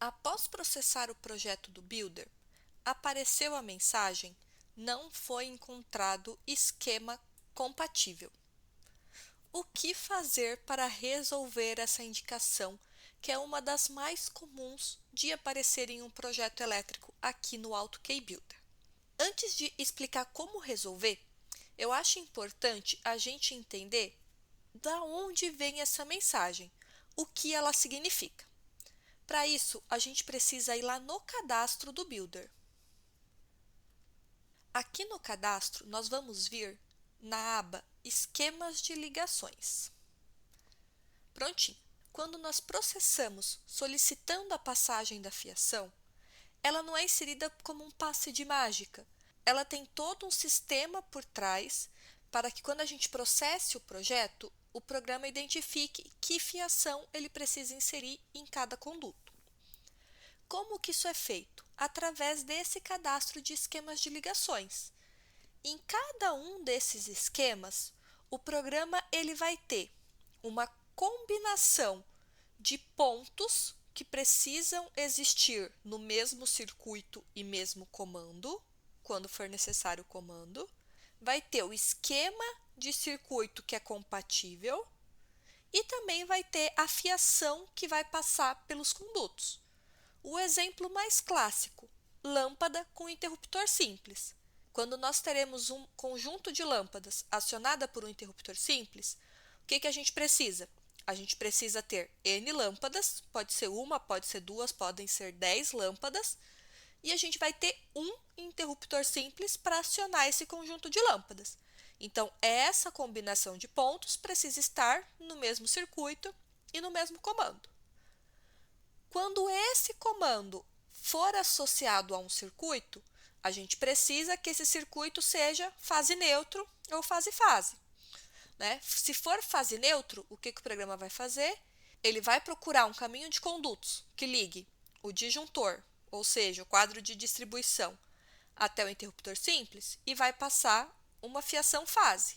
Após processar o projeto do Builder, apareceu a mensagem "Não foi encontrado esquema compatível". O que fazer para resolver essa indicação, que é uma das mais comuns de aparecer em um projeto elétrico aqui no AutoCAD Builder? Antes de explicar como resolver, eu acho importante a gente entender da onde vem essa mensagem, o que ela significa. Para isso, a gente precisa ir lá no cadastro do Builder. Aqui no cadastro, nós vamos vir na aba Esquemas de ligações. Prontinho. Quando nós processamos solicitando a passagem da fiação, ela não é inserida como um passe de mágica. Ela tem todo um sistema por trás para que quando a gente processe o projeto, o programa identifique que fiação ele precisa inserir em cada conduto. Como que isso é feito? Através desse cadastro de esquemas de ligações. Em cada um desses esquemas, o programa ele vai ter uma combinação de pontos que precisam existir no mesmo circuito e mesmo comando, quando for necessário o comando. Vai ter o esquema de circuito que é compatível e também vai ter a fiação que vai passar pelos condutos. O exemplo mais clássico, lâmpada com interruptor simples. Quando nós teremos um conjunto de lâmpadas acionada por um interruptor simples, o que a gente precisa? A gente precisa ter N lâmpadas, pode ser uma, pode ser duas, podem ser 10 lâmpadas, e a gente vai ter um interruptor simples para acionar esse conjunto de lâmpadas. Então, essa combinação de pontos precisa estar no mesmo circuito e no mesmo comando. Quando esse comando for associado a um circuito, a gente precisa que esse circuito seja fase neutro ou fase-fase. Se for fase neutro, o que o programa vai fazer? Ele vai procurar um caminho de condutos que ligue o disjuntor, ou seja, o quadro de distribuição, até o interruptor simples e vai passar uma fiação fase.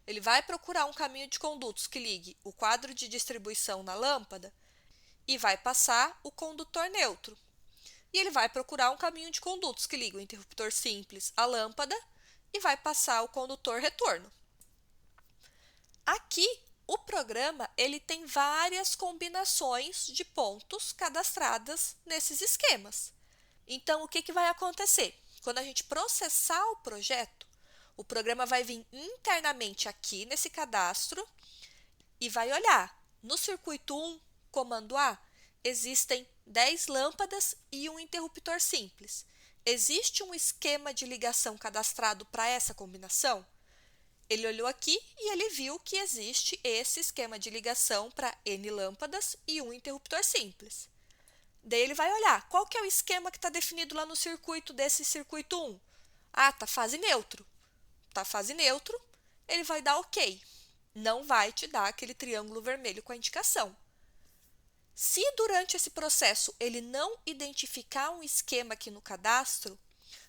Ele vai procurar um caminho de condutos que ligue o quadro de distribuição na lâmpada e vai passar o condutor neutro. E ele vai procurar um caminho de condutos que liga o interruptor simples à lâmpada e vai passar o condutor retorno. Aqui, o programa ele tem várias combinações de pontos cadastradas nesses esquemas. Então, o que vai acontecer? Quando a gente processar o projeto, o programa vai vir internamente aqui nesse cadastro e vai olhar. No circuito 1, comando A, existem 10 lâmpadas e um interruptor simples. Existe um esquema de ligação cadastrado para essa combinação? Ele olhou aqui e ele viu que existe esse esquema de ligação para N lâmpadas e um interruptor simples. Daí ele vai olhar, qual que é o esquema que está definido lá no circuito desse circuito 1? Ah, está fase neutro. Está fase neutro, ele vai dar OK. Não vai te dar aquele triângulo vermelho com a indicação. Se durante esse processo ele não identificar um esquema aqui no cadastro,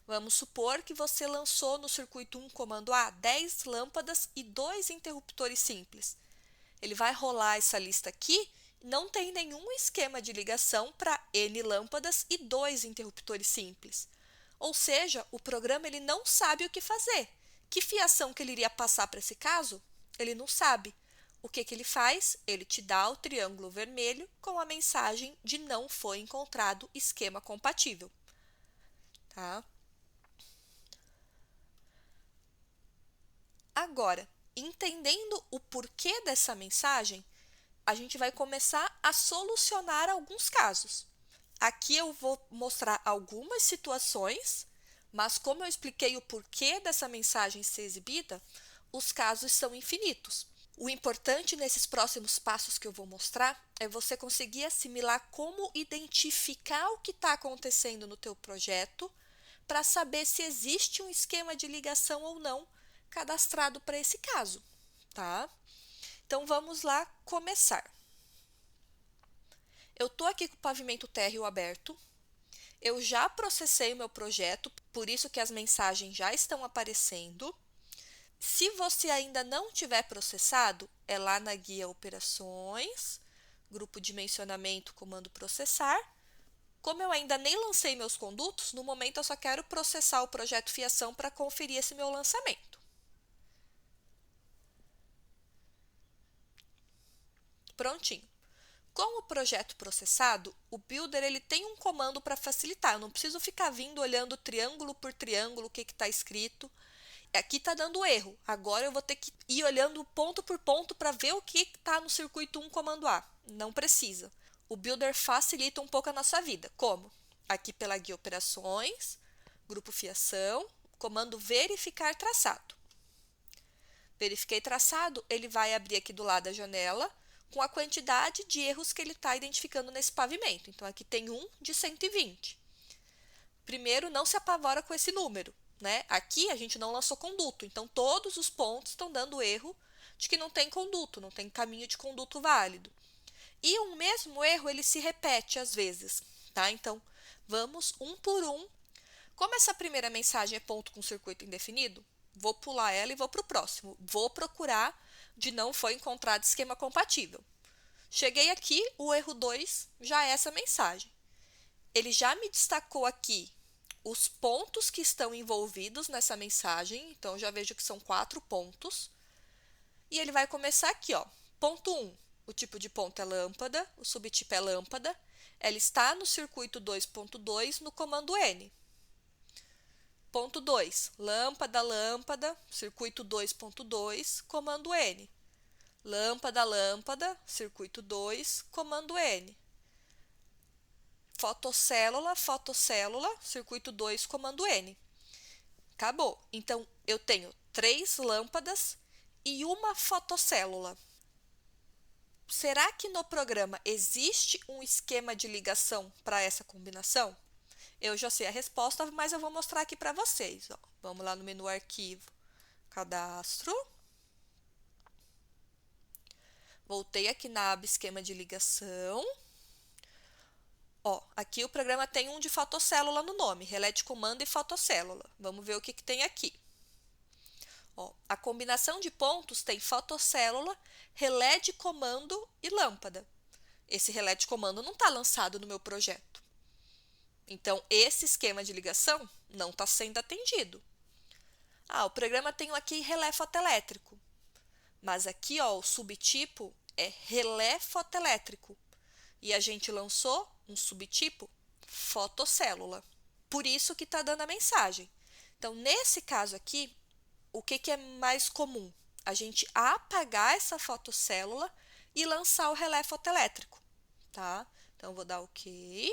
vamos supor que você lançou no circuito 1 comando A 10 lâmpadas e 2 interruptores simples. Ele vai rolar essa lista aqui, não tem nenhum esquema de ligação para N lâmpadas e 2 interruptores simples. Ou seja, o programa ele não sabe o que fazer. Que fiação que ele iria passar para esse caso? Ele não sabe. O que ele faz? Ele te dá o triângulo vermelho com a mensagem de não foi encontrado esquema compatível. Tá? Agora, entendendo o porquê dessa mensagem, a gente vai começar a solucionar alguns casos. Aqui eu vou mostrar algumas situações, mas como eu expliquei o porquê dessa mensagem ser exibida, os casos são infinitos. O importante nesses próximos passos que eu vou mostrar é você conseguir assimilar como identificar o que está acontecendo no teu projeto para saber se existe um esquema de ligação ou não cadastrado para esse caso, tá? Então, vamos lá começar. Eu estou aqui com o pavimento térreo aberto. Eu já processei o meu projeto, por isso que as mensagens já estão aparecendo. Se você ainda não tiver processado, é lá na guia Operações, grupo dimensionamento, comando processar. Como eu ainda nem lancei meus condutos, no momento eu só quero processar o projeto fiação para conferir esse meu lançamento. Prontinho. Com o projeto processado, o Builder ele tem um comando para facilitar. Eu não preciso ficar vindo olhando triângulo por triângulo o que está escrito. Aqui está dando erro. Agora eu vou ter que ir olhando ponto por ponto para ver o que está no circuito 1 comando A. Não precisa. O Builder facilita um pouco a nossa vida. Como? Aqui pela guia operações, grupo fiação, comando verificar traçado. Verifiquei traçado, ele vai abrir aqui do lado da janela com a quantidade de erros que ele está identificando nesse pavimento. Então, aqui tem um de 120. Primeiro, não se apavora com esse número, né? Aqui a gente não lançou conduto, então todos os pontos estão dando erro de que não tem conduto, não tem caminho de conduto válido. E o mesmo erro, ele se repete às vezes, tá? Então, vamos um por um. Como essa primeira mensagem é ponto com circuito indefinido, vou pular ela e vou para o próximo. Vou procurar de não foi encontrado esquema compatível. Cheguei aqui, o erro 2 já é essa mensagem. Ele já me destacou aqui os pontos que estão envolvidos nessa mensagem, então eu já vejo que são 4 pontos. E ele vai começar aqui, ó. Ponto 1, o tipo de ponto é lâmpada, o subtipo é lâmpada, ela está no circuito 2.2 no comando N. Ponto 2, lâmpada, lâmpada, circuito 2.2, comando N. Lâmpada, lâmpada, circuito 2, comando N. Fotocélula, fotocélula, circuito 2, comando N. Acabou. Então, eu tenho 3 lâmpadas e uma fotocélula. Será que no programa existe um esquema de ligação para essa combinação? Eu já sei a resposta, mas eu vou mostrar aqui para vocês. Ó. Vamos lá no menu Arquivo, Cadastro. Voltei aqui na aba Esquema de Ligação. Ó, aqui o programa tem um de fotocélula no nome, relé de comando e fotocélula. Vamos ver o que tem aqui. Ó, a combinação de pontos tem fotocélula, relé de comando e lâmpada. Esse relé de comando não está lançado no meu projeto. Então, esse esquema de ligação não está sendo atendido. Ah, o programa tem aqui relé fotoelétrico. Mas aqui, ó, o subtipo é relé fotoelétrico. E a gente lançou um subtipo fotocélula. Por isso que está dando a mensagem. Então, nesse caso aqui, o que é mais comum? A gente apagar essa fotocélula e lançar o relé fotoelétrico, tá? Então, vou dar OK.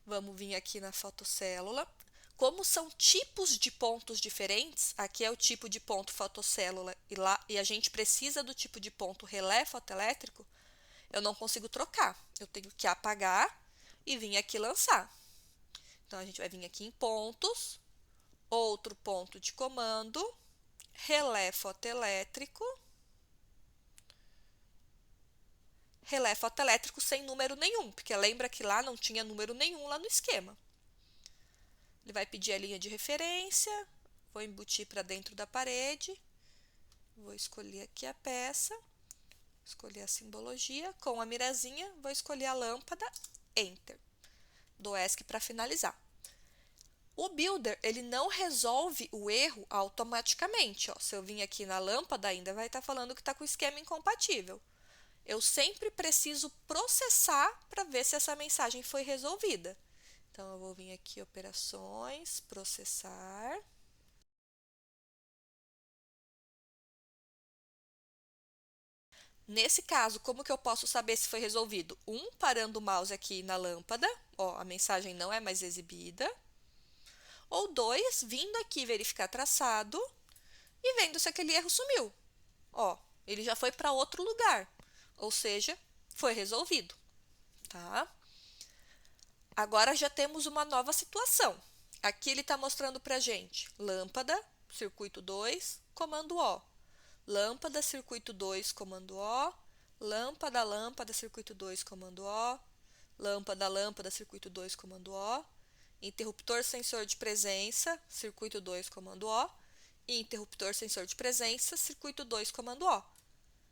Vamos vir aqui na fotocélula. Como são tipos de pontos diferentes, aqui é o tipo de ponto fotocélula e a gente precisa do tipo de ponto relé fotoelétrico, eu não consigo trocar. Eu tenho que apagar e vir aqui lançar. Então, a gente vai vir aqui em pontos, outro ponto de comando, relé fotoelétrico sem número nenhum, porque lembra que lá não tinha número nenhum lá no esquema. Ele vai pedir a linha de referência, vou embutir para dentro da parede, vou escolher aqui a peça, escolher a simbologia, com a mirazinha, vou escolher a lâmpada, Enter. Dou ESC para finalizar. O Builder, ele não resolve o erro automaticamente. Ó. Se eu vim aqui na lâmpada, ainda vai estar falando que está com o esquema incompatível. Eu sempre preciso processar para ver se essa mensagem foi resolvida. Então, eu vou vir aqui, operações, processar. Nesse caso, como que eu posso saber se foi resolvido? Parando o mouse aqui na lâmpada, ó, a mensagem não é mais exibida. Ou 2, vindo aqui verificar traçado e vendo se aquele erro sumiu. Ó, ele já foi para outro lugar, ou seja, foi resolvido, tá? Agora já temos uma nova situação. Aqui ele está mostrando para a gente lâmpada, circuito 2, comando O. Lâmpada, circuito 2, comando O. Lâmpada, lâmpada, circuito 2, comando O. Lâmpada, lâmpada, circuito 2, comando O. Interruptor sensor de presença, circuito 2, comando O. E interruptor sensor de presença, circuito 2, comando O.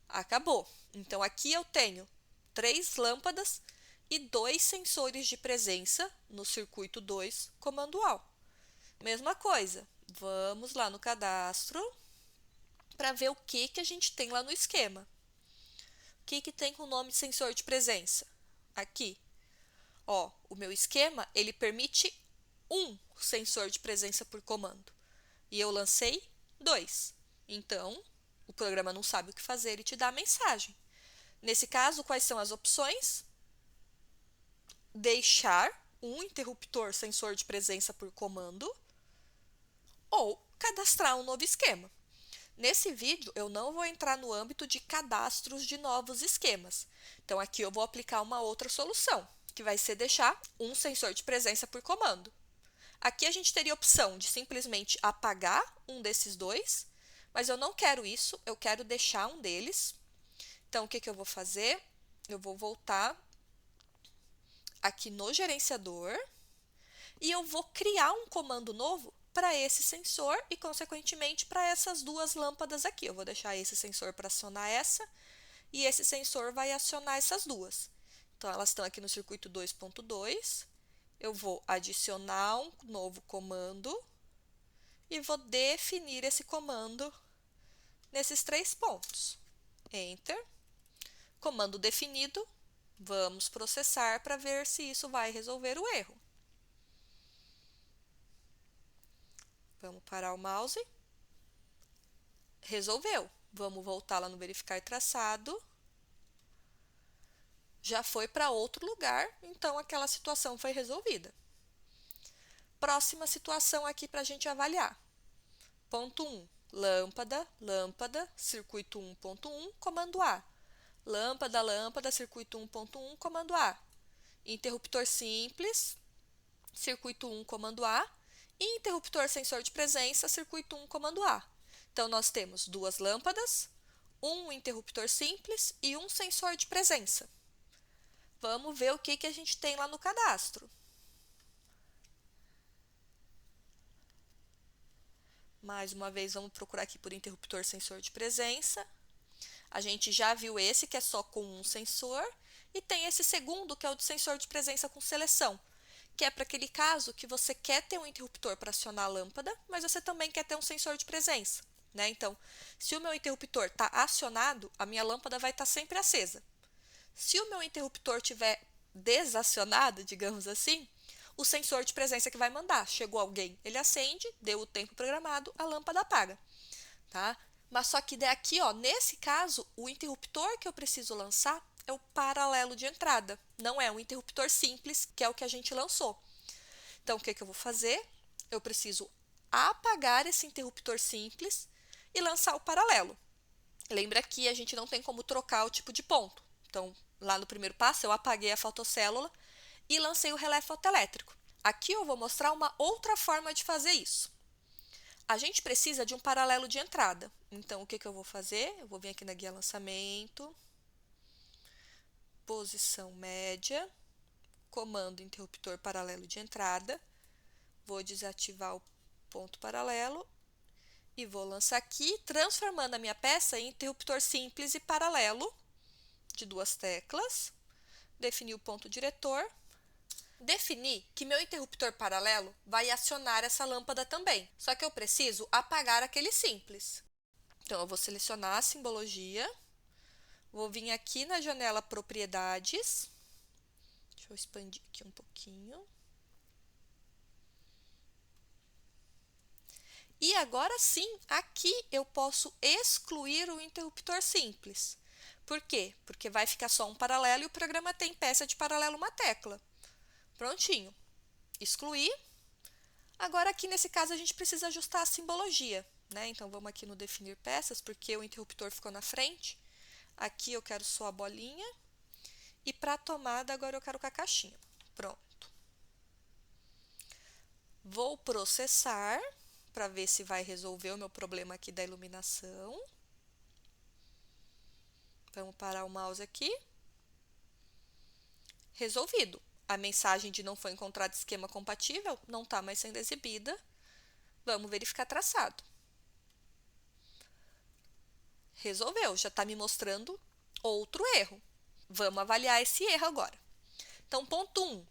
Acabou. Então, aqui eu tenho 3 lâmpadas e 2 sensores de presença no circuito 2, comando AL. Mesma coisa, vamos lá no cadastro para ver o que a gente tem lá no esquema. O que tem com o nome de sensor de presença? Aqui. Ó, o meu esquema, ele permite um sensor de presença por comando. E eu lancei 2. Então, o programa não sabe o que fazer, ele te dá a mensagem. Nesse caso, quais são as opções? Deixar um interruptor sensor de presença por comando ou cadastrar um novo esquema. Nesse vídeo, eu não vou entrar no âmbito de cadastros de novos esquemas. Então, aqui eu vou aplicar uma outra solução, que vai ser deixar um sensor de presença por comando. Aqui a gente teria a opção de simplesmente apagar um desses dois, mas eu não quero isso, eu quero deixar um deles. Então, o que eu vou fazer? Eu vou voltar aqui no gerenciador e eu vou criar um comando novo para esse sensor e, consequentemente, para essas duas lâmpadas aqui. Eu vou deixar esse sensor para acionar essa e esse sensor vai acionar essas duas. Então, elas estão aqui no circuito 2.2. Eu vou adicionar um novo comando e vou definir esse comando nesses 3 pontos. Enter. Comando definido. Vamos processar para ver se isso vai resolver o erro. Vamos parar o mouse. Resolveu. Vamos voltar lá no verificar traçado. Já foi para outro lugar, então aquela situação foi resolvida. Próxima situação aqui para a gente avaliar. Ponto 1, lâmpada, lâmpada, circuito 1.1, comando A. Lâmpada, lâmpada, circuito 1.1, comando A. Interruptor simples, circuito 1, comando A. E interruptor sensor de presença, circuito 1, comando A. Então, nós temos 2 lâmpadas, um interruptor simples e um sensor de presença. Vamos ver o que a gente tem lá no cadastro. Mais uma vez, vamos procurar aqui por interruptor sensor de presença. A gente já viu esse, que é só com um sensor, e tem esse segundo, que é o de sensor de presença com seleção, que é para aquele caso que você quer ter um interruptor para acionar a lâmpada, mas você também quer ter um sensor de presença, né? Então, se o meu interruptor está acionado, a minha lâmpada vai estar sempre acesa. Se o meu interruptor estiver desacionado, digamos assim, o sensor de presença que vai mandar. Chegou alguém, ele acende, deu o tempo programado, a lâmpada apaga, tá? Mas só que daqui, ó, nesse caso, o interruptor que eu preciso lançar é o paralelo de entrada, não é um interruptor simples, que é o que a gente lançou. Então, o que eu vou fazer? Eu preciso apagar esse interruptor simples e lançar o paralelo. Lembra que a gente não tem como trocar o tipo de ponto. Então, lá no primeiro passo, eu apaguei a fotocélula e lancei o relé fotoelétrico. Aqui eu vou mostrar uma outra forma de fazer isso. A gente precisa de um paralelo de entrada. Então, o que eu vou fazer? Eu vou vir aqui na guia lançamento, posição média, comando interruptor paralelo de entrada, vou desativar o ponto paralelo e vou lançar aqui, transformando a minha peça em interruptor simples e paralelo de 2 teclas, definir o ponto diretor, definir que meu interruptor paralelo vai acionar essa lâmpada também, só que eu preciso apagar aquele simples. Então, eu vou selecionar a simbologia, vou vir aqui na janela Propriedades, deixa eu expandir aqui um pouquinho. E agora sim, aqui eu posso excluir o interruptor simples. Por quê? Porque vai ficar só um paralelo e o programa tem peça de paralelo uma tecla. Prontinho. Excluir. Agora, aqui nesse caso, a gente precisa ajustar a simbologia, né? Então, vamos aqui no definir peças, porque o interruptor ficou na frente. Aqui eu quero só a bolinha. E para a tomada, agora eu quero com a caixinha. Pronto. Vou processar para ver se vai resolver o meu problema aqui da iluminação. Vamos parar o mouse aqui. Resolvido. A mensagem de não foi encontrado esquema compatível não está mais sendo exibida. Vamos verificar traçado. Resolveu, já está me mostrando outro erro. Vamos avaliar esse erro agora. Então, ponto 1,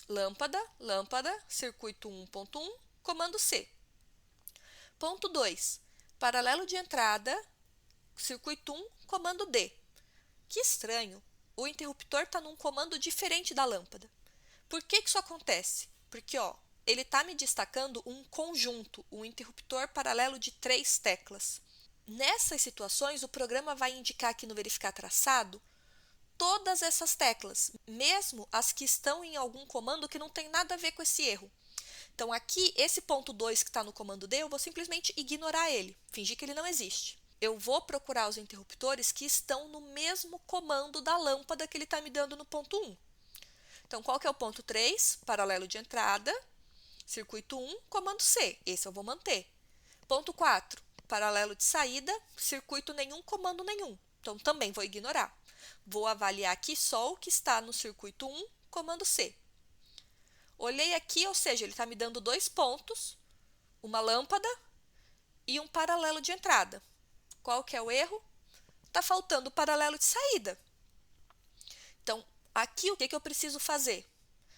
lâmpada, lâmpada, circuito 1.1, comando C. Ponto 2, paralelo de entrada, circuito 1, comando D. Que estranho, o interruptor está num comando diferente da lâmpada. Por que isso acontece? Porque ele está me destacando um conjunto, um interruptor paralelo de 3 teclas. Nessas situações, o programa vai indicar aqui no verificar traçado todas essas teclas, mesmo as que estão em algum comando que não tem nada a ver com esse erro. Então, aqui, esse ponto 2 que está no comando D, eu vou simplesmente ignorar ele, fingir que ele não existe. Eu vou procurar os interruptores que estão no mesmo comando da lâmpada que ele está me dando no ponto 1. Então, qual que é o ponto 3? Paralelo de entrada, circuito 1, comando C. Esse eu vou manter. Ponto 4, paralelo de saída, circuito nenhum, comando nenhum. Então, também vou ignorar. Vou avaliar aqui só o que está no circuito 1, comando C. Olhei aqui, ou seja, ele está me dando 2 pontos, uma lâmpada e um paralelo de entrada. Qual que é o erro? Está faltando o paralelo de saída. Então, aqui o que eu preciso fazer?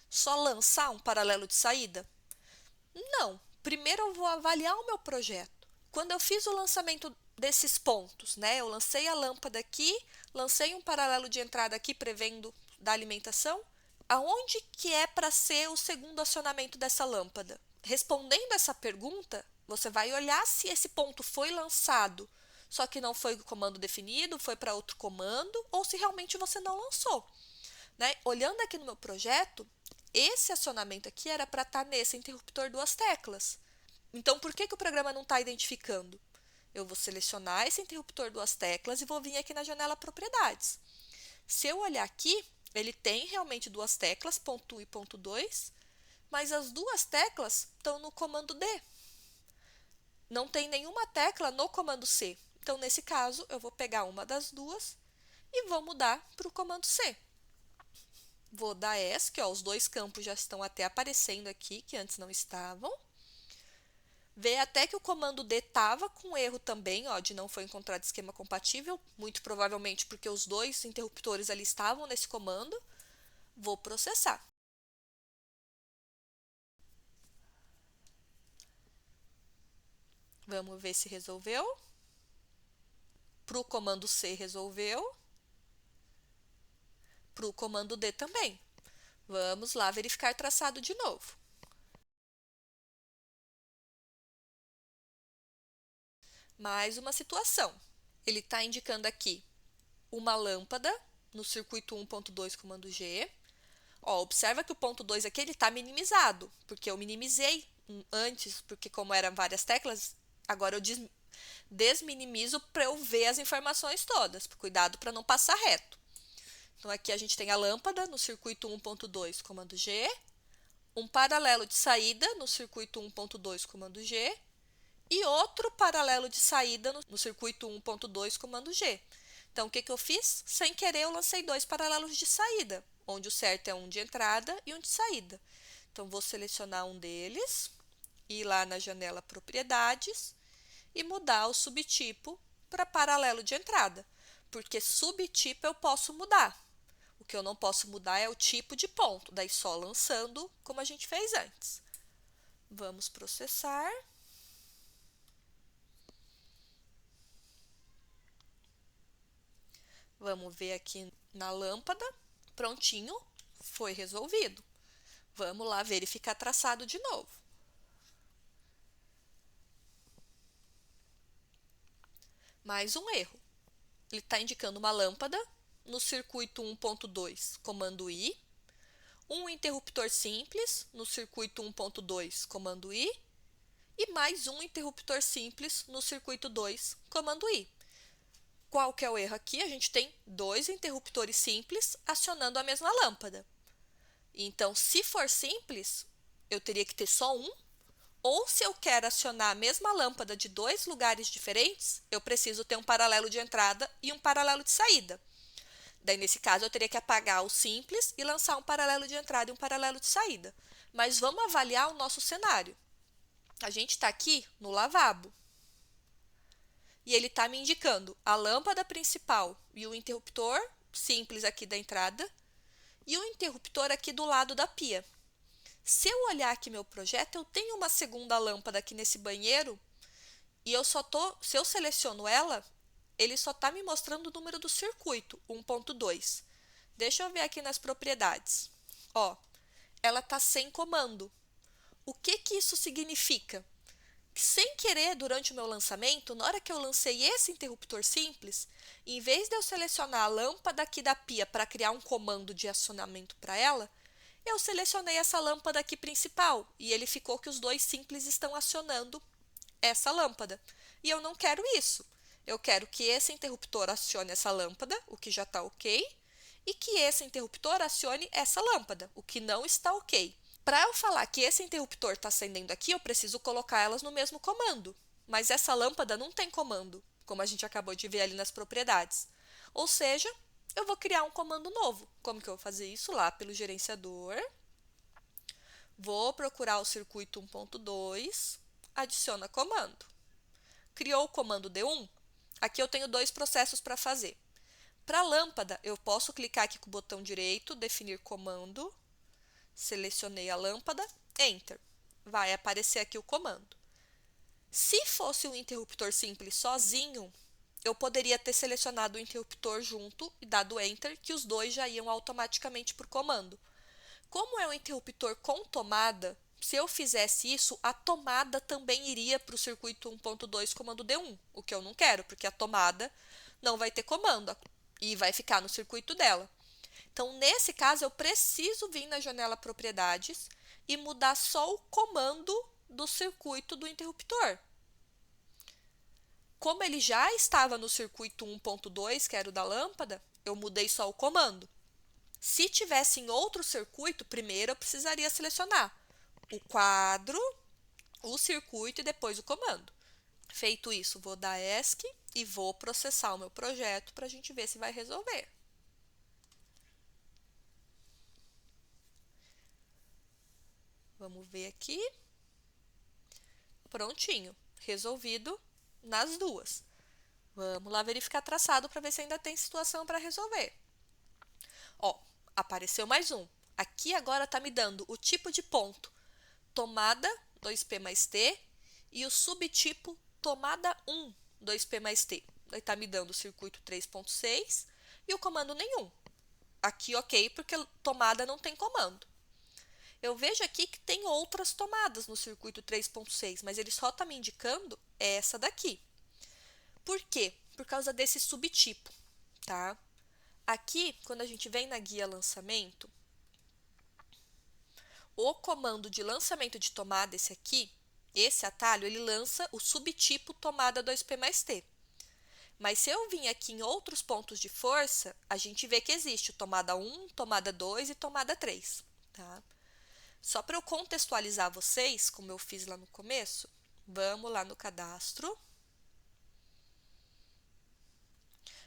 Só lançar um paralelo de saída? Não. Primeiro eu vou avaliar o meu projeto. Quando eu fiz o lançamento desses pontos, né? Eu lancei a lâmpada aqui, lancei um paralelo de entrada aqui prevendo da alimentação. Aonde que é para ser o segundo acionamento dessa lâmpada? Respondendo essa pergunta, você vai olhar se esse ponto foi lançado, só que não foi o comando definido, foi para outro comando, ou se realmente você não lançou. Né? Olhando aqui no meu projeto, esse acionamento aqui era para estar nesse interruptor 2 teclas. Então, por que o programa não está identificando? Eu vou selecionar esse interruptor 2 teclas e vou vir aqui na janela Propriedades. Se eu olhar aqui, ele tem realmente 2 teclas, ponto 1 e ponto 2, mas as 2 teclas estão no comando D. Não tem nenhuma tecla no comando C. Então, nesse caso, eu vou pegar uma das duas e vou mudar para o comando C. Vou dar ESC, os 2 campos já estão até aparecendo aqui, que antes não estavam. Ver até que o comando D estava com erro também, de não foi encontrado esquema compatível, muito provavelmente porque os 2 interruptores ali estavam nesse comando. Vou processar. Vamos ver se resolveu. Para o comando C resolveu. Para o comando D também. Vamos lá verificar traçado de novo. Mais uma situação. Ele está indicando aqui uma lâmpada no circuito 1.2 comando G. Observa que o ponto 2 aqui está minimizado, porque eu minimizei antes, porque como eram várias teclas, agora eu desminimizo para eu ver as informações todas. Cuidado para não passar reto. Então, aqui a gente tem a lâmpada no circuito 1.2 comando G, um paralelo de saída no circuito 1.2 comando G, e outro paralelo de saída no circuito 1.2 comando G. Então, o que eu fiz? Sem querer, eu lancei 2 paralelos de saída, onde o certo é um de entrada e um de saída. Então, vou selecionar um deles, ir lá na janela Propriedades e mudar o subtipo para paralelo de entrada, porque subtipo eu posso mudar. O que eu não posso mudar é o tipo de ponto, daí só lançando como a gente fez antes. Vamos processar. Vamos ver aqui na lâmpada, prontinho, foi resolvido. Vamos lá verificar traçado de novo. Mais um erro. Ele está indicando uma lâmpada no circuito 1.2, comando I, um interruptor simples no circuito 1.2, comando I, e mais um interruptor simples no circuito 2, comando I. Qual que é o erro aqui? A gente tem 2 interruptores simples acionando a mesma lâmpada. Então, se for simples, eu teria que ter só um, ou se eu quero acionar a mesma lâmpada de 2 lugares diferentes, eu preciso ter um paralelo de entrada e um paralelo de saída. Daí, nesse caso, eu teria que apagar o simples e lançar um paralelo de entrada e um paralelo de saída. Mas vamos avaliar o nosso cenário. A gente está aqui no lavabo. E ele está me indicando a lâmpada principal e o interruptor simples aqui da entrada e o interruptor aqui do lado da pia. Se eu olhar aqui meu projeto, eu tenho uma segunda lâmpada aqui nesse banheiro e se eu seleciono ela, ele só está me mostrando o número do circuito, 1.2. Deixa eu ver aqui nas propriedades. Ó, ela está sem comando. O que que isso significa? Que, sem querer, durante o meu lançamento, na hora que eu lancei esse interruptor simples, em vez de eu selecionar a lâmpada aqui da pia para criar um comando de acionamento para ela, eu selecionei essa lâmpada aqui principal e ele ficou que os dois simples estão acionando essa lâmpada. E eu não quero isso. Eu quero que esse interruptor acione essa lâmpada, o que já está ok, e que esse interruptor acione essa lâmpada, o que não está ok. Para eu falar que esse interruptor está acendendo aqui, eu preciso colocar elas no mesmo comando. Mas essa lâmpada não tem comando, como a gente acabou de ver ali nas propriedades. Ou seja, eu vou criar um comando novo. Como que eu vou fazer isso? Lá pelo gerenciador. Vou procurar o circuito 1.2, adiciona comando. Criou o comando D1? Aqui eu tenho dois processos para fazer. Para a lâmpada, eu posso clicar aqui com o botão direito, definir comando, selecionei a lâmpada, Enter. Vai aparecer aqui o comando. Se fosse um interruptor simples sozinho, eu poderia ter selecionado o interruptor junto e dado Enter, que os dois já iam automaticamente por comando. Como é um interruptor com tomada, se eu fizesse isso, a tomada também iria para o circuito 1.2 comando D1, o que eu não quero, porque a tomada não vai ter comando e vai ficar no circuito dela. Então, nesse caso, eu preciso vir na janela Propriedades e mudar só o comando do circuito do interruptor. Como ele já estava no circuito 1.2, que era o da lâmpada, eu mudei só o comando. Se tivesse em outro circuito, primeiro eu precisaria selecionar o quadro, o circuito e depois o comando. Feito isso, vou dar ESC e vou processar o meu projeto para a gente ver se vai resolver. Vamos ver aqui. Prontinho, resolvido nas duas. Vamos lá verificar traçado para ver se ainda tem situação para resolver. Ó, apareceu mais um. Aqui agora está me dando o tipo de ponto tomada 2P mais T e o subtipo tomada 1 2P mais T. Daí está me dando o circuito 3.6 e o comando nenhum. Aqui ok, porque tomada não tem comando. Eu vejo aqui que tem outras tomadas no circuito 3.6, mas ele só está me indicando essa daqui. Por quê? Por causa desse subtipo, tá? Aqui, quando a gente vem na guia lançamento, o comando de lançamento de tomada, esse aqui, esse atalho, ele lança o subtipo tomada 2P mais T. Mas se eu vim aqui em outros pontos de força, a gente vê que existe o tomada 1, tomada 2 e tomada 3, tá? Só para eu contextualizar vocês, como eu fiz lá no começo, vamos lá no cadastro.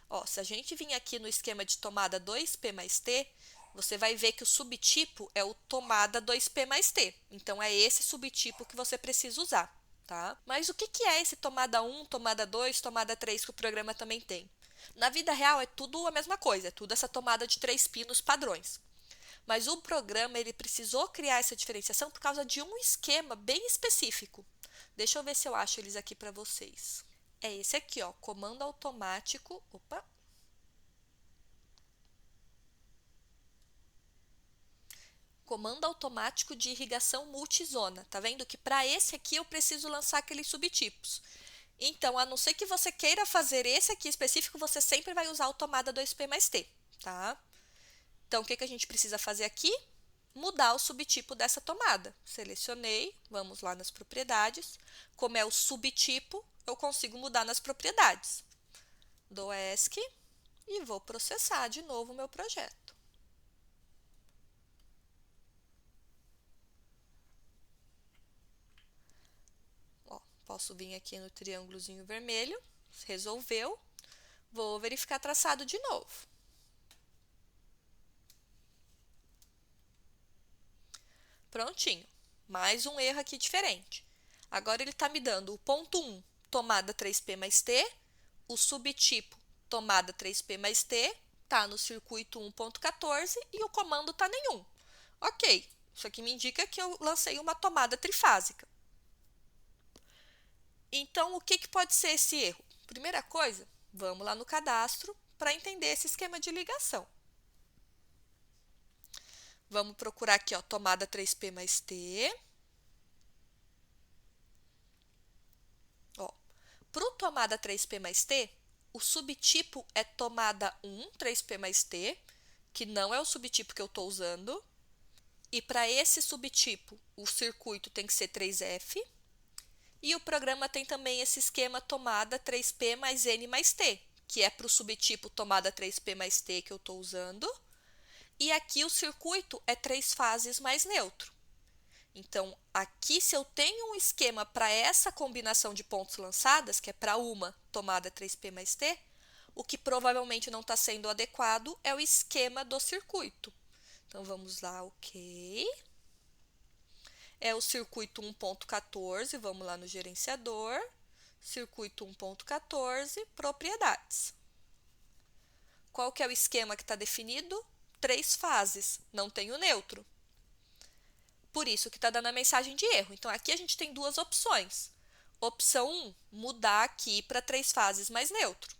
Ó, se a gente vir aqui no esquema de tomada 2P mais T, você vai ver que o subtipo é o tomada 2P mais T. Então, é esse subtipo que você precisa usar, tá? Mas o que é esse tomada 1, tomada 2, tomada 3 que o programa também tem? Na vida real, é tudo a mesma coisa, é tudo essa tomada de 3 pinos padrões. Mas o programa, ele precisou criar essa diferenciação por causa de um esquema bem específico. Deixa eu ver se eu acho eles aqui para vocês. É esse aqui, ó, comando automático, comando automático de irrigação multizona. Tá vendo que para esse aqui eu preciso lançar aqueles subtipos. Então, a não ser que você queira fazer esse aqui específico, você sempre vai usar o tomada 2P mais T, tá? Então, o que a gente precisa fazer aqui? Mudar o subtipo dessa tomada. Selecionei, vamos lá nas propriedades. Como é o subtipo, eu consigo mudar nas propriedades. Dou ESC e vou processar de novo o meu projeto. Ó, posso vir aqui no triângulozinho vermelho, resolveu. Vou verificar traçado de novo. Prontinho, mais um erro aqui diferente. Agora ele está me dando o ponto 1, tomada 3P mais T, o subtipo tomada 3P mais T está no circuito 1.14 e o comando está nenhum. Ok, isso aqui me indica que eu lancei uma tomada trifásica. Então, o que pode ser esse erro? Primeira coisa, vamos lá no cadastro para entender esse esquema de ligação. Vamos procurar aqui, ó, tomada 3P mais T. Para o tomada 3P mais T, o subtipo é tomada 1, 3P mais T, que não é o subtipo que eu estou usando. E para esse subtipo, o circuito tem que ser 3F. E o programa tem também esse esquema tomada 3P mais N mais T, que é para o subtipo tomada 3P mais T que eu estou usando. E aqui o circuito é 3 fases mais neutro. Então, aqui, se eu tenho um esquema para essa combinação de pontos lançadas, que é para uma tomada 3P mais T, o que provavelmente não está sendo adequado é o esquema do circuito. Então, vamos lá, ok. É o circuito 1.14, vamos lá no gerenciador. Circuito 1.14, propriedades. Qual que é o esquema que está definido? 3 fases, não tem o neutro. Por isso que está dando a mensagem de erro. Então, aqui a gente tem duas opções. Opção 1, mudar aqui para 3 fases mais neutro.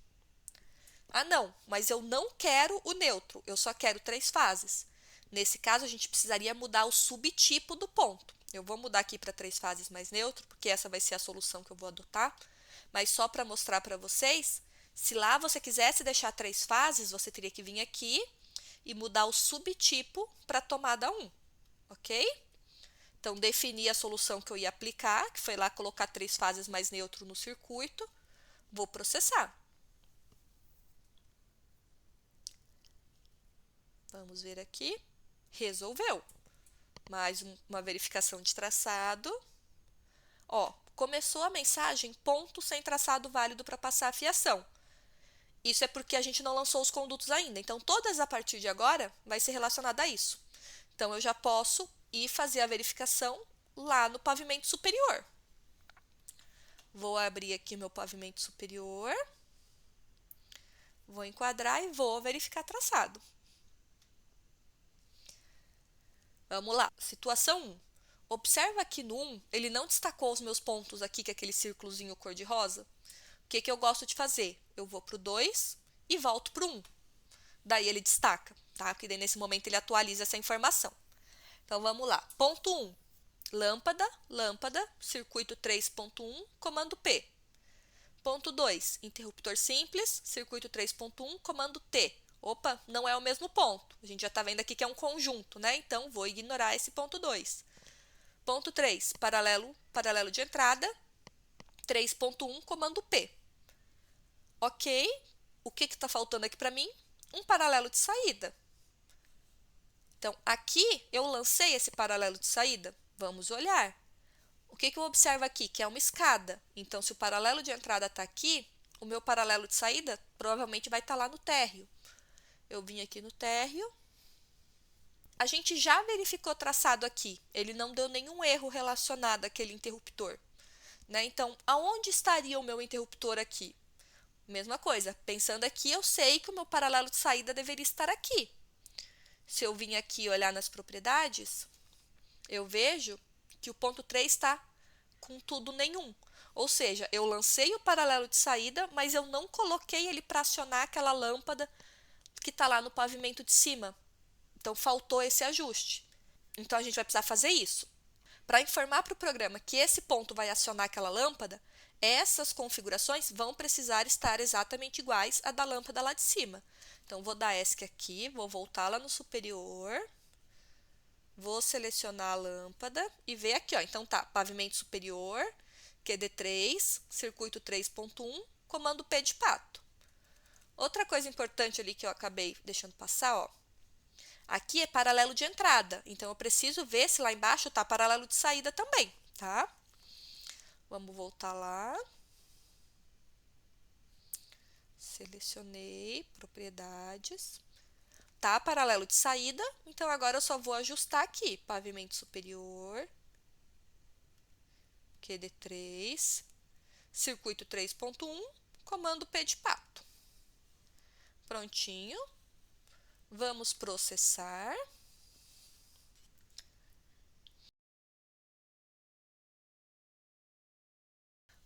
Ah, não, mas eu não quero o neutro, eu só quero 3 fases. Nesse caso, a gente precisaria mudar o subtipo do ponto. Eu vou mudar aqui para 3 fases mais neutro, porque essa vai ser a solução que eu vou adotar. Mas só para mostrar para vocês, se lá você quisesse deixar 3 fases, você teria que vir aqui e mudar o subtipo para tomada 1, ok? Então, defini a solução que eu ia aplicar, que foi lá colocar 3 fases mais neutro no circuito. Vou processar. Vamos ver aqui. Resolveu. Mais uma verificação de traçado. Ó, começou a mensagem ponto sem traçado válido para passar a fiação. Isso é porque a gente não lançou os condutos ainda. Então, todas a partir de agora vai ser relacionada a isso. Então, eu já posso ir fazer a verificação lá no pavimento superior. Vou abrir aqui meu pavimento superior. Vou enquadrar e vou verificar traçado. Vamos lá. Situação 1. Observa que no 1, ele não destacou os meus pontos aqui, que é aquele círculozinho cor-de-rosa. O que eu gosto de fazer? Eu vou para o 2 e volto para o 1. Daí ele destaca, tá? Porque daí nesse momento ele atualiza essa informação. Então, vamos lá. Ponto 1. Lâmpada, lâmpada, circuito 3.1, comando P. Ponto 2. Interruptor simples, circuito 3.1, comando T. Opa, não é o mesmo ponto. A gente já está vendo aqui que é um conjunto, né? Então, vou ignorar esse ponto 2. Ponto 3. Paralelo, paralelo de entrada, 3.1, comando P. Ok. O que está faltando aqui para mim? Um paralelo de saída. Então, aqui eu lancei esse paralelo de saída. Vamos olhar. O que eu observo aqui? Que é uma escada. Então, se o paralelo de entrada está aqui, o meu paralelo de saída provavelmente vai estar lá no térreo. Eu vim aqui no térreo. A gente já verificou traçado aqui. Ele não deu nenhum erro relacionado àquele interruptor, né? Então, aonde estaria o meu interruptor aqui? Mesma coisa. Pensando aqui, eu sei que o meu paralelo de saída deveria estar aqui. Se eu vim aqui olhar nas propriedades, eu vejo que o ponto 3 está com tudo nenhum. Ou seja, eu lancei o paralelo de saída, mas eu não coloquei ele para acionar aquela lâmpada que está lá no pavimento de cima. Então, faltou esse ajuste. Então, a gente vai precisar fazer isso. Para informar para o programa que esse ponto vai acionar aquela lâmpada, essas configurações vão precisar estar exatamente iguais à da lâmpada lá de cima. Então, vou dar ESC aqui, vou voltar lá no superior, vou selecionar a lâmpada e ver aqui, ó. Então, tá, pavimento superior, QD3, circuito 3.1, comando P de pato. Outra coisa importante ali que eu acabei deixando passar, ó. Aqui é paralelo de entrada, então eu preciso ver se lá embaixo está paralelo de saída também, tá? Vamos voltar lá. Selecionei propriedades. Tá paralelo de saída, então agora eu só vou ajustar aqui, pavimento superior, QD3, circuito 3.1, comando P de pato. Prontinho. Vamos processar.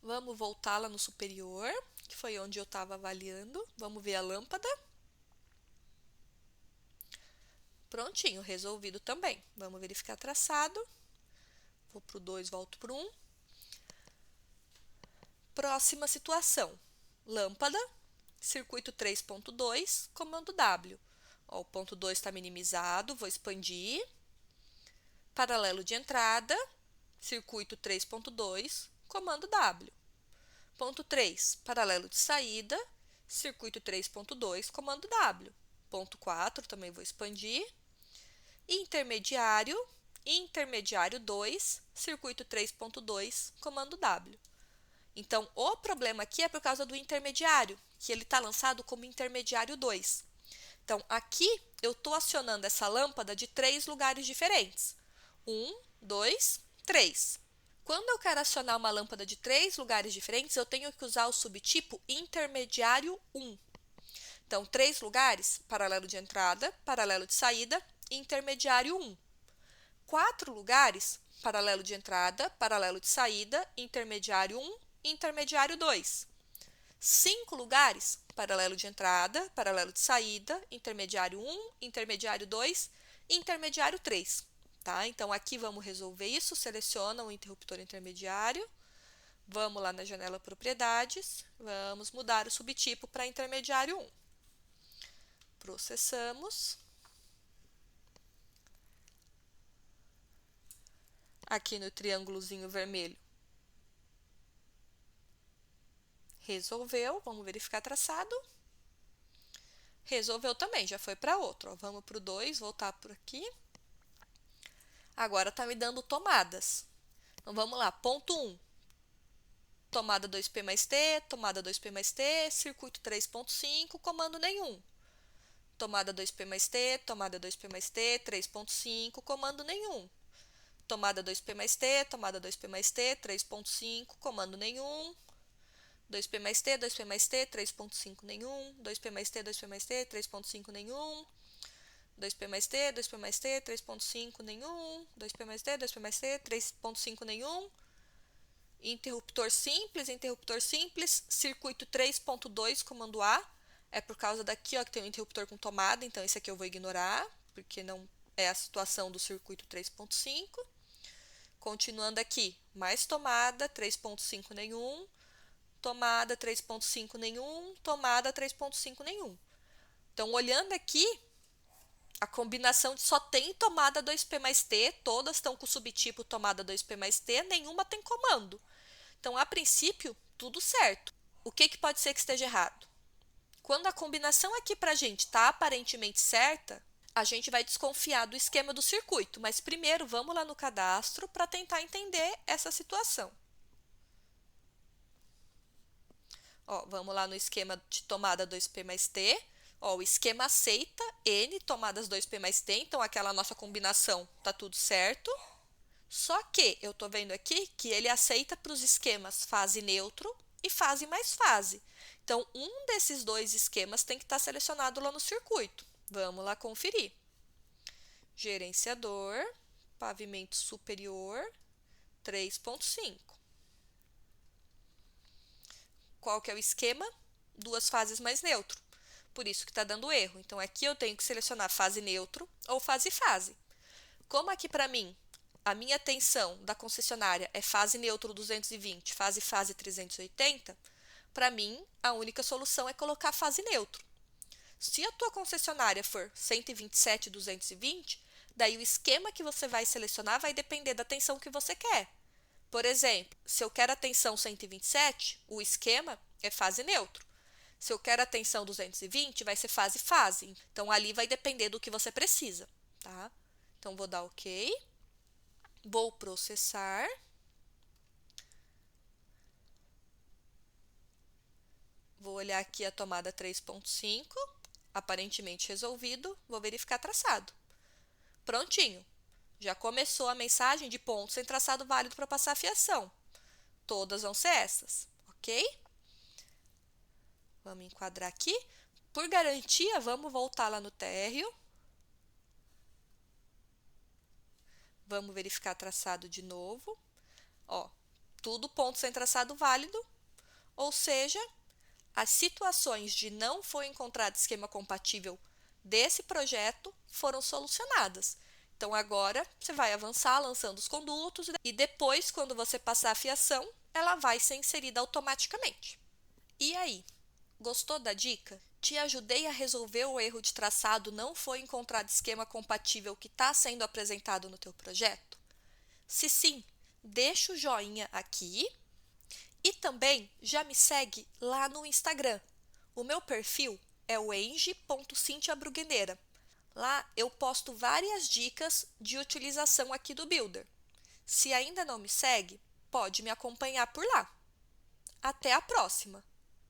Vamos voltar lá no superior, que foi onde eu estava avaliando. Vamos ver a lâmpada. Prontinho, resolvido também. Vamos verificar traçado. Vou para o 2, volto para o 1. Próxima situação. Lâmpada, circuito 3.2, comando W. Ó, o ponto 2 está minimizado, vou expandir. Paralelo de entrada, circuito 3.2, comando W. Ponto 3, paralelo de saída, circuito 3.2, comando W. Ponto 4, também vou expandir. Intermediário, intermediário 2, circuito 3.2, comando W. Então, o problema aqui é por causa do intermediário, que ele está lançado como intermediário 2. Então, aqui eu estou acionando essa lâmpada de 3 lugares diferentes. 1, 2, 3. Quando eu quero acionar uma lâmpada de 3 lugares diferentes, eu tenho que usar o subtipo intermediário 1. Então, 3 lugares, paralelo de entrada, paralelo de saída, intermediário 1. 4 lugares, paralelo de entrada, paralelo de saída, intermediário 1, intermediário 2. 5 lugares, paralelo de entrada, paralelo de saída, intermediário 1, intermediário 2, intermediário 3. Tá? Então, aqui vamos resolver isso, seleciona o interruptor intermediário, vamos lá na janela propriedades, vamos mudar o subtipo para intermediário 1. Processamos. Aqui no triângulozinho vermelho, resolveu, vamos verificar traçado. Resolveu também, já foi para outro. Ó. Vamos para o 2, voltar por aqui. Agora está me dando tomadas. Então, vamos lá, ponto 1. Tomada 2P mais T, tomada 2P mais T, circuito 3.5, comando nenhum. Tomada 2P mais T, tomada 2P mais T, 3.5, comando nenhum. Tomada 2P mais T, tomada 2P mais T, 3.5, comando nenhum. 2P mais T, 2P mais T, 3.5 nenhum. 2P mais T, 2P mais T, 3.5 nenhum. 2P mais T, 2P mais T, 3.5 nenhum. 2P mais T, 2P mais T, 3.5 nenhum. Interruptor simples, circuito 3.2, comando A. É por causa daqui, ó, que tem um interruptor com tomada, então esse aqui eu vou ignorar, porque não é a situação do circuito 3.5. Continuando aqui, mais tomada, 3.5 nenhum. Tomada 3.5 nenhum, tomada 3.5 nenhum. Então, olhando aqui, a combinação só tem tomada 2P mais T, todas estão com o subtipo tomada 2P mais T, nenhuma tem comando. Então, a princípio, tudo certo. O que pode ser que esteja errado? Quando a combinação aqui para a gente está aparentemente certa, a gente vai desconfiar do esquema do circuito, mas primeiro vamos lá no cadastro para tentar entender essa situação. Ó, vamos lá no esquema de tomada 2P mais T. Ó, o esquema aceita N tomadas 2P mais T, então aquela nossa combinação tá tudo certo. Só que eu estou vendo aqui que ele aceita para os esquemas fase neutro e fase mais fase. Então, um desses dois esquemas tem que estar selecionado lá no circuito. Vamos lá conferir. Gerenciador, pavimento superior, 3.5. Qual que é o esquema? Duas fases mais neutro. Por isso que está dando erro. Então, aqui eu tenho que selecionar fase neutro ou fase-fase. Como aqui para mim, a minha tensão da concessionária é fase neutro 220, fase-fase 380, para mim, a única solução é colocar fase neutro. Se a tua concessionária for 127, 220, daí o esquema que você vai selecionar vai depender da tensão que você quer. Por exemplo, se eu quero a tensão 127, o esquema é fase neutro. Se eu quero a tensão 220, vai ser fase-fase. Então, ali vai depender do que você precisa, tá? Então, vou dar OK. Vou processar. Vou olhar aqui a tomada 3.5. Aparentemente resolvido. Vou verificar traçado. Prontinho. Já começou a mensagem de ponto sem traçado válido para passar a fiação. Todas vão ser essas, ok? Vamos enquadrar aqui. Por garantia, vamos voltar lá no térreo. Vamos verificar traçado de novo. Ó, tudo ponto sem traçado válido, ou seja, as situações de não foi encontrado esquema compatível desse projeto foram solucionadas. Então, agora, você vai avançar lançando os condutos e depois, quando você passar a fiação, ela vai ser inserida automaticamente. E aí, gostou da dica? Te ajudei a resolver o erro de traçado não foi encontrado esquema compatível que está sendo apresentado no teu projeto? Se sim, deixa o joinha aqui e também já me segue lá no Instagram. O meu perfil é o eng.cintiabrugneira. Lá eu posto várias dicas de utilização aqui do Builder. Se ainda não me segue, pode me acompanhar por lá. Até a próxima!